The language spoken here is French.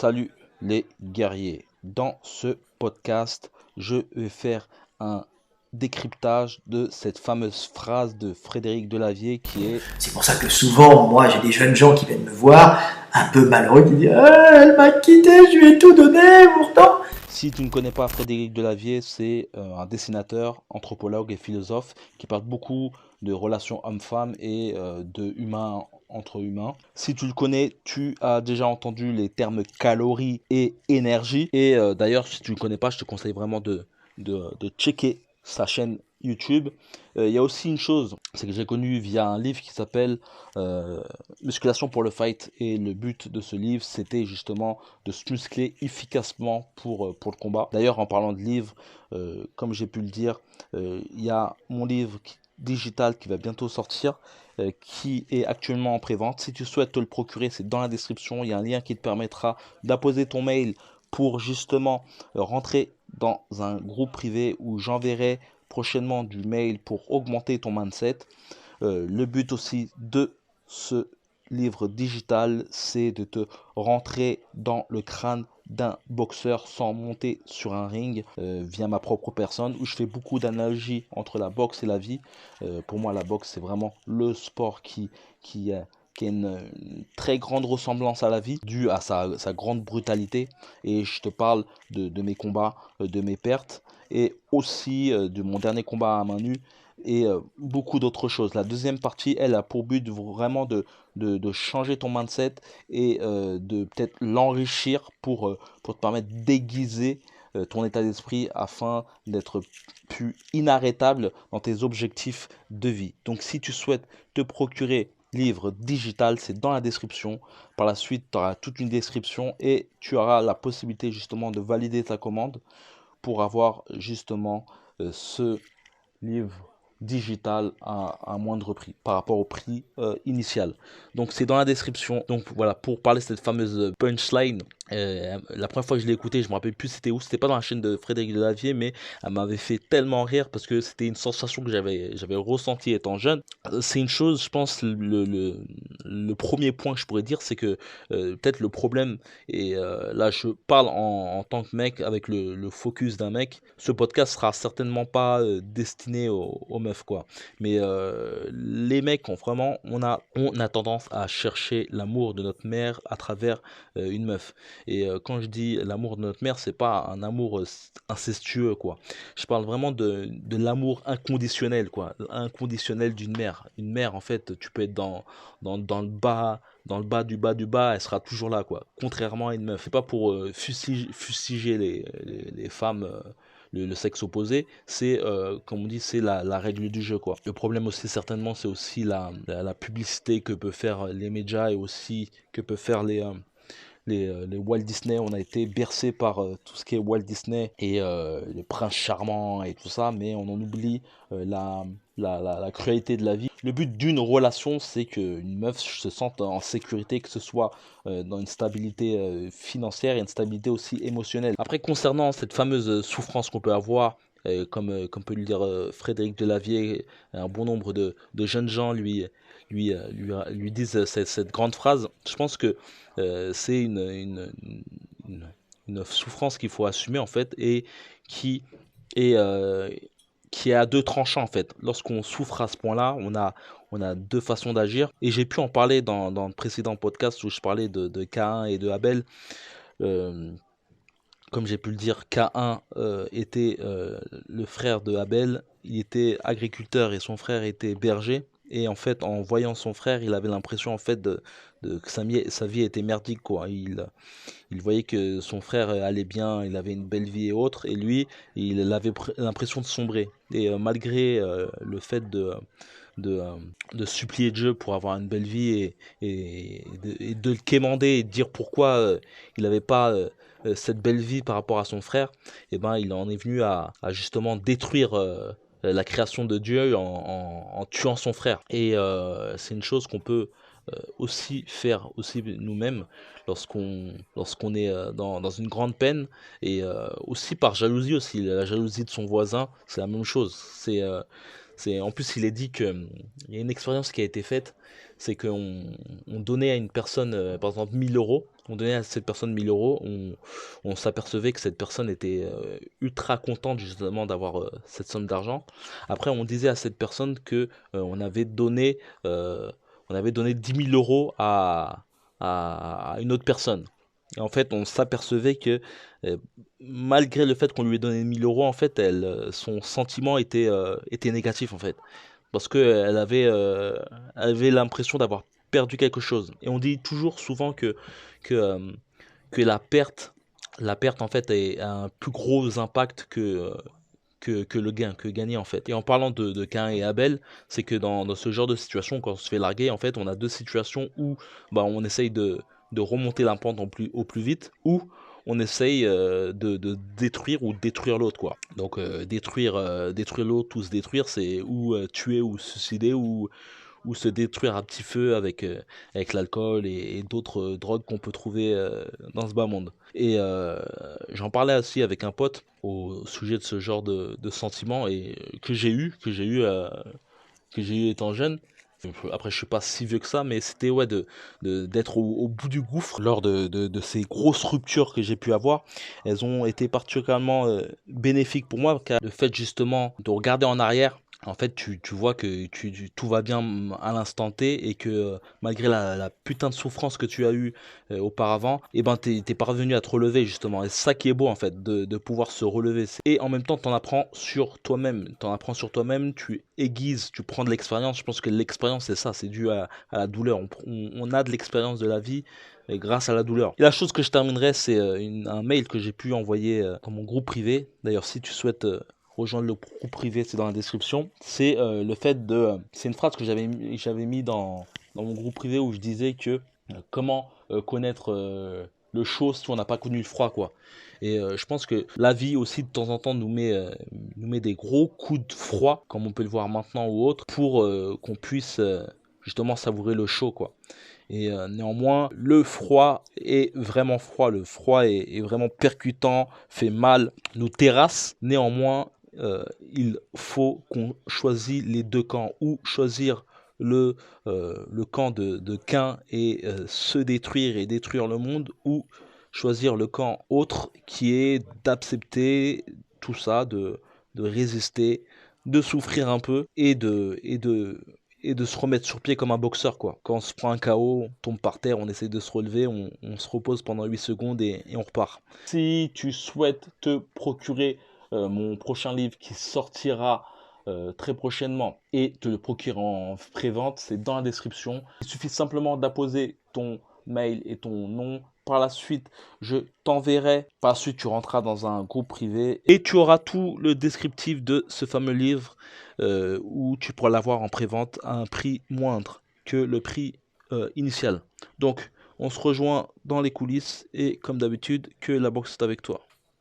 Salut les guerriers. Dans ce podcast, je vais faire un décryptage de cette fameuse phrase de Frédéric Delavier qui est C'est pour ça que souvent, moi, j'ai des jeunes gens qui viennent me voir, un peu malheureux, qui disent ah, elle m'a quitté, je lui ai tout donné, pourtant. si tu ne connais pas Frédéric Delavier, c'est un dessinateur, anthropologue et philosophe qui parle beaucoup de relations hommes-femmes et de humains entre humains. Si tu le connais, tu as déjà entendu les termes calories et énergie. Et d'ailleurs, si tu ne le connais pas, je te conseille vraiment de checker sa chaîne YouTube. Il y a aussi une chose, c'est que j'ai connu via un livre qui s'appelle Musculation pour le fight. Et le but de ce livre, c'était justement de se muscler efficacement pour le combat. D'ailleurs, en parlant de livres, comme j'ai pu le dire, il y a mon livre digital qui va bientôt sortir, qui est actuellement en pré-vente. Si tu souhaites te le procurer, c'est dans la description. Il y a un lien qui te permettra d'apposer ton mail pour justement rentrer dans un groupe privé où j'enverrai prochainement du mail pour augmenter ton mindset. Le but aussi de ce livre digital, c'est de te rentrer dans le crâne d'un boxeur sans monter sur un ring via ma propre personne, où je fais beaucoup d'analogies entre la boxe et la vie. Pour moi, la boxe, c'est vraiment le sport qui a une très grande ressemblance à la vie, due à sa grande brutalité. Et je te parle de mes combats, de mes pertes, et aussi de mon dernier combat à main nue, et beaucoup d'autres choses. La deuxième partie, elle a pour but vraiment de changer ton mindset et de peut-être l'enrichir pour te permettre d'aiguiser ton état d'esprit afin d'être plus inarrêtable dans tes objectifs de vie. Donc si tu souhaites te procurer livre digital, c'est dans la description. Par la suite, tu auras toute une description et tu auras la possibilité justement de valider ta commande pour avoir justement ce livre digital à moindre prix par rapport au prix initial. Donc c'est dans la description. Donc voilà, pour parler de cette fameuse punchline, la première fois que je l'ai écouté, je me rappelle plus c'était où, c'était pas dans la chaîne de Frédéric Delavier, mais elle m'avait fait tellement rire parce que c'était une sensation que j'avais ressentie étant jeune. C'est une chose, je pense, le premier point que je pourrais dire, c'est que peut-être le problème, et là je parle en tant que mec avec le focus d'un mec, ce podcast sera certainement pas destiné aux meufs quoi. Mais les mecs on a tendance à chercher l'amour de notre mère à travers une meuf. Et quand je dis l'amour de notre mère, c'est pas un amour incestueux quoi. Je parle vraiment de l'amour inconditionnel quoi, inconditionnel d'une mère. Une mère en fait, tu peux être dans le bas, dans le bas du bas du bas, elle sera toujours là quoi. Contrairement à une meuf. C'est pas pour fustiger les femmes, le sexe opposé, c'est comme on dit, c'est la règle du jeu quoi. Le problème aussi certainement, c'est aussi la publicité que peut faire les médias et aussi que peut faire les Walt Disney. On a été bercé par tout ce qui est Walt Disney et le prince charmant et tout ça, mais on en oublie la cruauté de la vie. Le but d'une relation, c'est qu'une meuf se sente en sécurité, que ce soit dans une stabilité financière et une stabilité aussi émotionnelle. Après, concernant cette fameuse souffrance qu'on peut avoir, comme peut le dire Frédéric Delavier, un bon nombre de jeunes gens lui disent cette grande phrase. Je pense que c'est une, une souffrance qu'il faut assumer en fait, et qui est, qui est à deux tranchants en fait. Lorsqu'on souffre à ce point-là, on a deux façons d'agir. Et j'ai pu en parler dans le précédent podcast où je parlais de Caïn et de Abel. Euh, Comme j'ai pu le dire, Caïn était le frère de Abel. Il était agriculteur et son frère était berger. Et en fait, en voyant son frère, il avait l'impression en fait que sa vie était merdique quoi. Il voyait que son frère allait bien, il avait une belle vie et autres, et lui, il avait l'impression de sombrer. Et malgré le fait de, euh, de supplier Dieu pour avoir une belle vie et de le quémander et de dire pourquoi il n'avait pas cette belle vie par rapport à son frère, et ben il en est venu à justement détruire la création de Dieu en tuant son frère. Et c'est une chose qu'on peut aussi faire aussi nous-mêmes lorsqu'on est dans une grande peine, et aussi par jalousie aussi, la jalousie de son voisin, c'est la même chose. En plus, il est dit que il y a une expérience qui a été faite, c'est qu'on donnait à une personne, par exemple, 1 000 euros. On donnait à cette personne 1 000 euros. On s'apercevait que cette personne était ultra contente justement d'avoir cette somme d'argent. Après, on disait à cette personne que euh, on avait donné 10 000 euros à une autre personne. Et en fait, on s'apercevait que euh, malgré le fait qu'on lui ait donné 1 000 euros, en fait, son sentiment était négatif, en fait. Parce elle avait l'impression d'avoir perdu quelque chose. Et on dit toujours souvent que, euh, que la perte, en fait, a un plus gros impact que le gain, que gagner, en fait. Et en parlant de Cain et Abel, c'est que dans ce genre de situation, quand on se fait larguer, en fait, on a deux situations où bah, on essaye de remonter la pente au plus vite, ou on essaye de détruire ou détruire l'autre, quoi. Donc détruire l'autre ou se détruire, c'est ou tuer ou se suicider ou se détruire à petit feu avec l'alcool et d'autres drogues qu'on peut trouver dans ce bas monde. Et j'en parlais aussi avec un pote au sujet de ce genre de sentiments et que j'ai eu étant jeune. Après, je suis pas si vieux que ça, mais c'était ouais d'être au bout du gouffre lors de ces grosses ruptures que j'ai pu avoir. Elles ont été particulièrement bénéfiques pour moi, car le fait justement de regarder en arrière, en fait, tu vois que tout va bien à l'instant T et que malgré la putain de souffrance que tu as eue auparavant, et ben t'es parvenu à te relever justement. Et c'est ça qui est beau en fait, de pouvoir se relever. Et en même temps, t'en apprends sur toi-même. T'en apprends sur toi-même, tu aiguises, tu prends de l'expérience. Je pense que l'expérience, c'est ça, c'est dû à la douleur. On a de l'expérience de la vie grâce à la douleur. Et la chose que je terminerai, c'est un mail que j'ai pu envoyer dans mon groupe privé. D'ailleurs, si tu souhaites rejoindre le groupe privé, c'est dans la description. C'est le fait de... c'est une phrase que j'avais mis dans mon groupe privé où je disais que comment connaître le chaud si on n'a pas connu le froid, quoi. Et je pense que la vie aussi de temps en temps nous met des gros coups de froid, comme on peut le voir maintenant ou autre, pour qu'on puisse justement savourer le chaud, quoi. Et néanmoins, le froid est vraiment froid. Le froid est vraiment percutant, fait mal, nous terrasse. Néanmoins, il faut qu'on choisisse les deux camps ou choisir le camp de Cain et se détruire et détruire le monde, ou choisir le camp autre qui est d'accepter tout ça, de résister, de souffrir un peu et de se remettre sur pied comme un boxeur, quoi. Quand on se prend un KO, on tombe par terre, on essaie de se relever, on se repose pendant 8 secondes et on repart. Si tu souhaites te procurer mon prochain livre qui sortira très prochainement et te le procurer en pré-vente, c'est dans la description. Il suffit simplement d'apposer ton mail et ton nom. Par la suite, je t'enverrai. Par la suite, tu rentreras dans un groupe privé et tu auras tout le descriptif de ce fameux livre où tu pourras l'avoir en pré-vente à un prix moindre que le prix initial. Donc, on se rejoint dans les coulisses et comme d'habitude, que la boxe est avec toi.